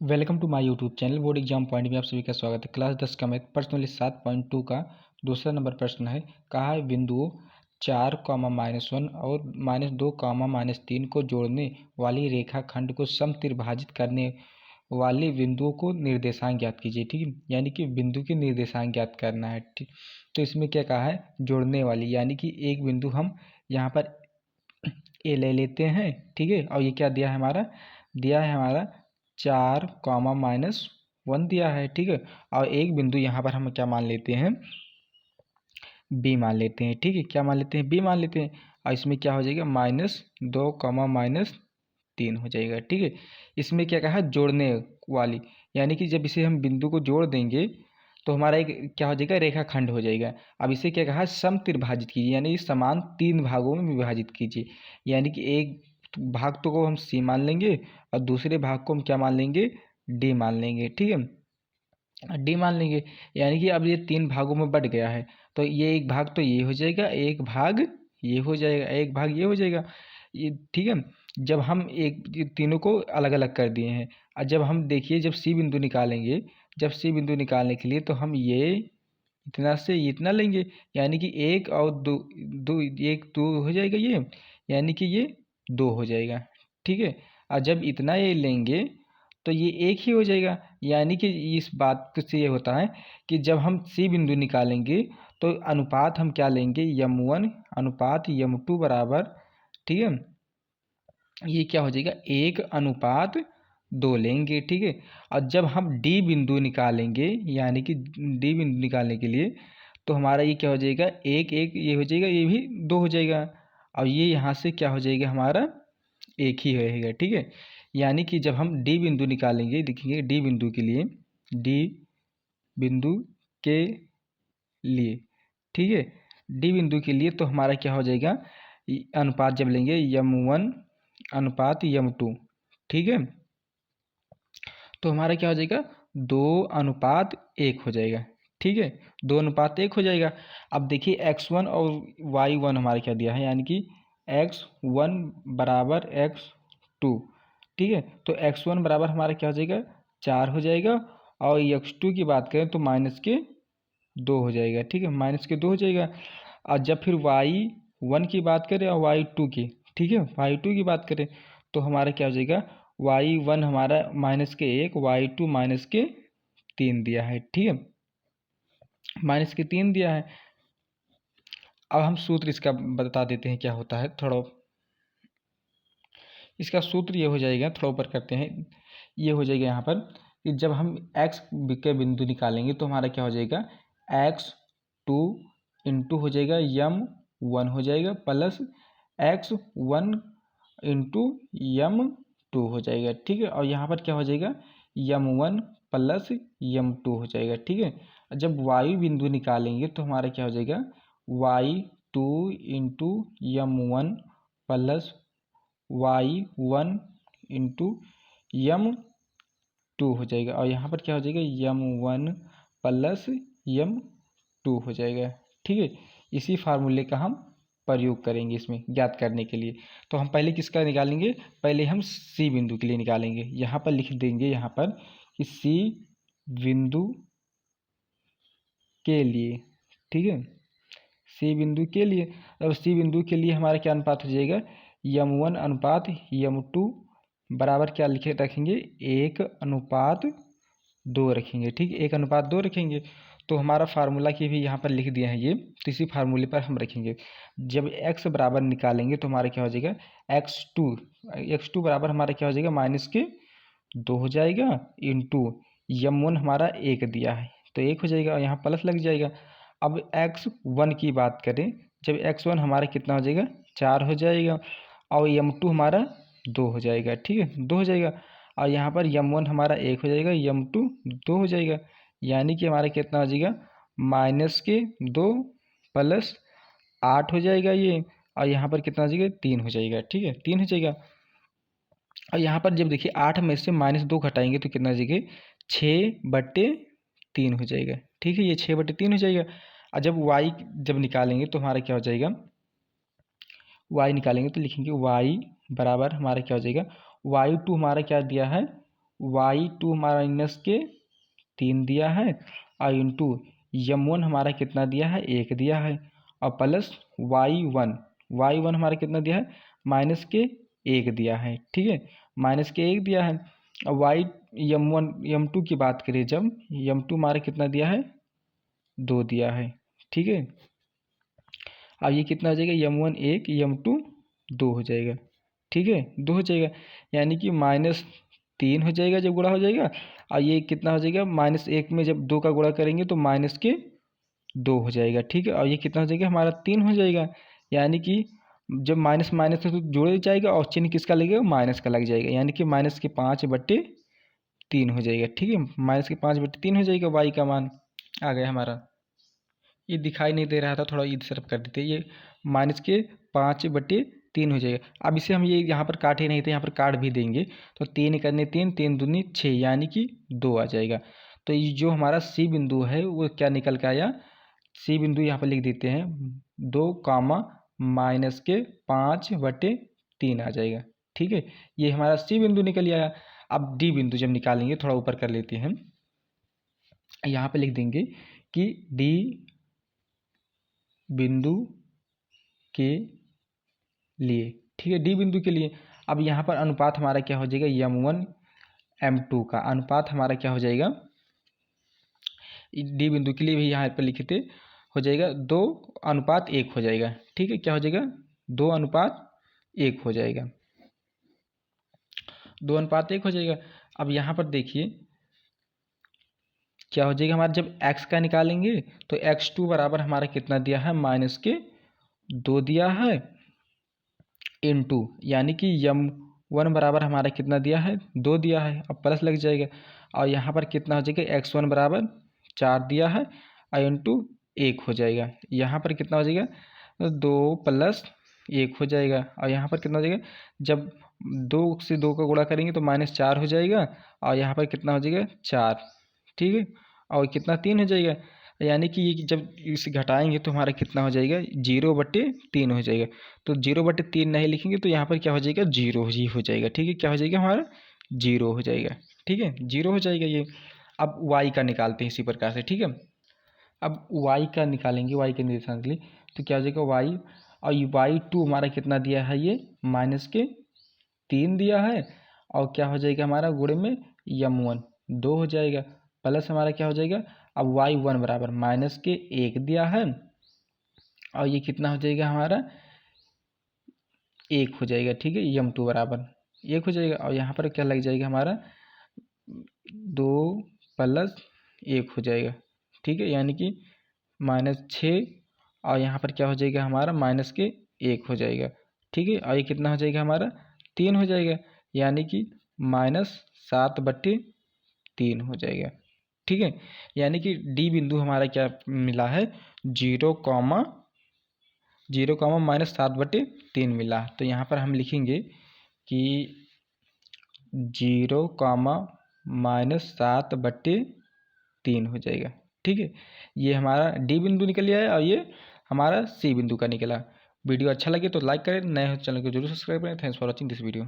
Welcome to my YouTube channel board exam point में आप सभी का स्वागत है। क्लास 10 का मैथ पर्सनली 7.2 का दूसरा नंबर प्रश्न है। कहा है बिंदुओं 4, -1 और -2, -3 को जोड़ने वाली रेखाखंड को समत्रिभाजित करने वाले बिंदुओं को निर्देशांक ज्ञात कीजिए। ठीक है, यानी कि बिंदु के निर्देशांक ज्ञात करना है। ठीक, तो इसमें क्या कहा है, जोड़ने वाली, यानी कि एक बिंदु हम यहाँ पर ए ले लेते हैं। ठीक है, और ये क्या दिया है हमारा 4, -1 दिया है। ठीक है, और एक बिंदु यहाँ पर हम क्या मान लेते हैं, बी मान लेते हैं। ठीक है, क्या मान लेते हैं, बी मान लेते हैं। और इसमें क्या हो जाएगा, -2, -3 हो जाएगा। ठीक है, इसमें क्या कहा, जोड़ने वाली, यानी कि जब इसे हम बिंदु को जोड़ देंगे तो हमारा एक क्या हो जाएगा, रेखाखंड हो जाएगा। अब इसे क्या कहा, समत्रिभाजित कीजिए, यानी समान 3 भागों में विभाजित कीजिए। यानी कि एक भाग तो को हम सी मान लेंगे और दूसरे भाग को हम क्या मान लेंगे, डी मान लेंगे। ठीक है, डी मान लेंगे, यानी कि अब ये 3 भागों में बट गया है। तो ये एक भाग तो ये हो जाएगा, एक भाग ये हो जाएगा, एक भाग ये हो जाएगा। ये ठीक है, जब हम ये तीनों को अलग अलग कर दिए हैं। और जब हम देखिए, जब सी बिंदु निकालेंगे, जब सी बिंदु निकालने के लिए तो हम ये इतना से इतना लेंगे, यानी कि एक और दो, एक दो हो जाएगा ये, यानी कि ये 2 हो जाएगा। ठीक है, और जब इतना ये लेंगे तो ये एक ही हो जाएगा। यानी कि इस बात से ये होता है कि जब हम सी बिंदु निकालेंगे तो अनुपात हम क्या लेंगे, m1 अनुपात m2 बराबर, ठीक है, ये क्या हो जाएगा, 1:2 लेंगे। ठीक है, और जब हम डी बिंदु निकालेंगे, यानी कि डी बिंदु निकालने के लिए तो हमारा ये क्या हो जाएगा, एक एक ये हो जाएगा, ये भी 2 हो जाएगा, और ये यहाँ से क्या हो जाएगा, हमारा एक ही रहेगा। ठीक है, यानी कि जब हम डी बिंदु निकालेंगे, देखेंगे डी बिंदु के लिए, डी बिंदु के लिए, ठीक है, डी बिंदु के लिए तो हमारा क्या हो जाएगा, अनुपात जब लेंगे m1 अनुपात m2, ठीक है, तो हमारा क्या हो जाएगा, 2:1 हो जाएगा। ठीक है, 2:1 हो जाएगा। अब देखिए x1 और y1 हमारा क्या दिया है, यानी कि x1 बराबर x2। ठीक है, तो x1 बराबर हमारा क्या हो जाएगा, 4 हो जाएगा, और x2 की बात करें तो -2 हो जाएगा। ठीक है, -2 हो जाएगा। और जब फिर y1 की बात करें और y2 की, ठीक है, y2 की बात करें तो हमारा क्या हो जाएगा, y1 हमारा -1, y2 -3 दिया है। ठीक है, -3 दिया है। अब हम सूत्र इसका बता देते हैं क्या होता है, थोड़ा इसका सूत्र ये हो जाएगा, थोड़ा ऊपर करते हैं, ये हो जाएगा यहाँ पर कि जब हम x के बिंदु निकालेंगे तो हमारा क्या हो जाएगा, x2 इंटू हो जाएगा m1 हो जाएगा, प्लस x1 इंटू m2 हो जाएगा। ठीक है, और यहाँ पर क्या हो जाएगा, m1 प्लस m2 हो जाएगा। ठीक है, जब y बिंदु निकालेंगे तो हमारा क्या हो जाएगा, y2 into m1 plus y1 into m2 हो जाएगा, और यहाँ पर क्या हो जाएगा, m1 प्लस m2 हो जाएगा। ठीक है, इसी फार्मूले का हम प्रयोग करेंगे इसमें ज्ञात करने के लिए। तो हम पहले किसका निकालेंगे, पहले हम सी बिंदु के लिए निकालेंगे। यहाँ पर लिख देंगे, यहाँ पर कि सी बिंदु के लिए, ठीक है, सी बिंदु के लिए। अब सी बिंदु के लिए हमारा क्या अनुपात हो जाएगा, m1 अनुपात m2 बराबर क्या लिखे रखेंगे, 1:2 रखेंगे। ठीक है, 1:2 रखेंगे। तो हमारा फार्मूला की भी यहाँ पर लिख दिया है ये, तो इसी फार्मूले पर हम रखेंगे। जब x बराबर निकालेंगे तो हमारा क्या हो जाएगा, x2 बराबर हमारा क्या हो जाएगा, -2 हो जाएगा, इंटू m1 हमारा 1 दिया है तो 1 हो जाएगा, और यहाँ प्लस लग जाएगा। अब x1 की बात करें, जब x1 हमारा कितना हो जाएगा, 4 हो जाएगा, और m2 हमारा 2 हो जाएगा। ठीक है, 2 हो जाएगा, और यहाँ पर m1 हमारा 1 हो जाएगा, m2 2 हो जाएगा, यानी कि हमारा कितना हो जाएगा, -2 प्लस 8 हो जाएगा ये, और यहाँ पर कितना हो जाएगा, 3 हो जाएगा। ठीक है, 3 हो जाएगा। और यहाँ पर जब देखिए 8 में से -2 घटाएंगे तो कितना हो जाएगा, 6/3 हो जाएगा। ठीक है, ये 6/3 हो जाएगा। और जब y जब निकालेंगे तो हमारा क्या हो जाएगा, y निकालेंगे तो लिखेंगे y बराबर हमारा क्या हो जाएगा, y2 हमारा क्या दिया है, y2 माइनस के 3 दिया है और इंटू m1 हमारा कितना दिया है 1 दिया है और प्लस y1 हमारा कितना दिया है माइनस के 1 दिया है। ठीक है, माइनस के 1 दिया है और m2 की बात करें जब m2 हमारा कितना दिया है 2 दिया है। ठीक है, अब ये कितना हो जाएगा m1 1 m2 2 हो जाएगा। ठीक है, 2 हो जाएगा यानी कि -3 हो जाएगा जब गुणा हो जाएगा और ये कितना हो जाएगा -1 में जब 2 का गुणा करेंगे तो माइनस के 2 हो जाएगा। ठीक है, और ये कितना हो जाएगा हमारा 3 हो जाएगा यानी कि जब माइनस माइनस है तो जोड़ जाएगा और चिन्ह किसका लगेगा माइनस का लग जाएगा यानी कि -5/3 हो जाएगा। ठीक है, -5/3 हो जाएगा y का मान आ गया हमारा। ये दिखाई नहीं दे रहा था, थोड़ा इधर तरफ कर देते, ये -5/3 हो जाएगा। अब इसे हम ये यहाँ पर काटे नहीं थे, यहाँ पर काट भी देंगे तो 3 करने 3 3 दूनी 6 यानी कि 2 आ जाएगा। तो ये जो हमारा सी बिंदु है वो क्या निकल के आया, सी बिंदु यहाँ पर लिख देते हैं 2 -5/3 आ जाएगा। ठीक है, ये हमारा सी बिंदु निकल आया। अब डी बिंदु जब निकालेंगे थोड़ा ऊपर कर लेते हैं, यहाँ पे लिख देंगे कि डी बिंदु के लिए। ठीक है, डी बिंदु के लिए अब यहाँ पर अनुपात हमारा क्या हो जाएगा m1 m2 का अनुपात हमारा क्या हो जाएगा डी बिंदु के लिए भी यहाँ पर लिखते हो जाएगा 2:1 हो जाएगा। ठीक है, क्या हो जाएगा 2:1 हो जाएगा, 2:1 हो जाएगा। अब यहाँ पर देखिए क्या हो जाएगा हमारा जब x का निकालेंगे तो x2 बराबर हमारा कितना दिया है -2 दिया है इंटू यानी कि m1 बराबर हमारा कितना दिया है 2 दिया है, अब प्लस लग जाएगा और यहाँ पर कितना हो जाएगा x1 बराबर 4 दिया है और इंटू 1 हो जाएगा। यहाँ पर कितना हो जाएगा 2 + 1 हो जाएगा और यहाँ पर कितना हो जाएगा जब 2 से 2 का गुणा करेंगे तो -4 हो जाएगा और यहाँ पर कितना हो जाएगा 4। ठीक है, और कितना 3 हो जाएगा यानी कि ये जब इसे घटाएंगे तो हमारा कितना हो जाएगा 0/3 हो जाएगा। तो 0/3 नहीं लिखेंगे तो यहाँ पर क्या हो जाएगा 0 ही हो जाएगा। ठीक है, क्या हो जाएगा हमारा 0 हो जाएगा। ठीक है, 0 हो जाएगा ये। अब y का निकालते हैं इसी प्रकार से। ठीक है, अब y का निकालेंगे y के निर्देशांक के लिए तो क्या हो जाएगा y और y2 हमारा कितना दिया है ये -3 दिया है और क्या हो जाएगा हमारा गुणे में m1 2 हो जाएगा प्लस हमारा क्या हो जाएगा अब y1 बराबर -1 दिया है और ये कितना हो जाएगा हमारा 1 हो जाएगा। ठीक है, m2 बराबर 1 हो जाएगा और यहाँ पर क्या लग जाएगा हमारा 2 + 1 हो जाएगा। ठीक है, यानी कि -6 और यहाँ पर क्या हो जाएगा हमारा -1 हो जाएगा। ठीक है, और ये कितना हो जाएगा हमारा 3 हो जाएगा यानी कि -7/3 हो जाएगा। ठीक है, यानी कि डी बिंदु हमारा क्या मिला है 0, -7/3 मिला। तो यहाँ पर हम लिखेंगे कि 0, -7/3 हो जाएगा। ठीक है, ये हमारा डी बिंदु निकल आया और ये हमारा सी बिंदु का निकला। वीडियो अच्छा लगे तो लाइक करें, नए हो चैनल को जरूर सब्सक्राइब करें। Thanks for watching this video.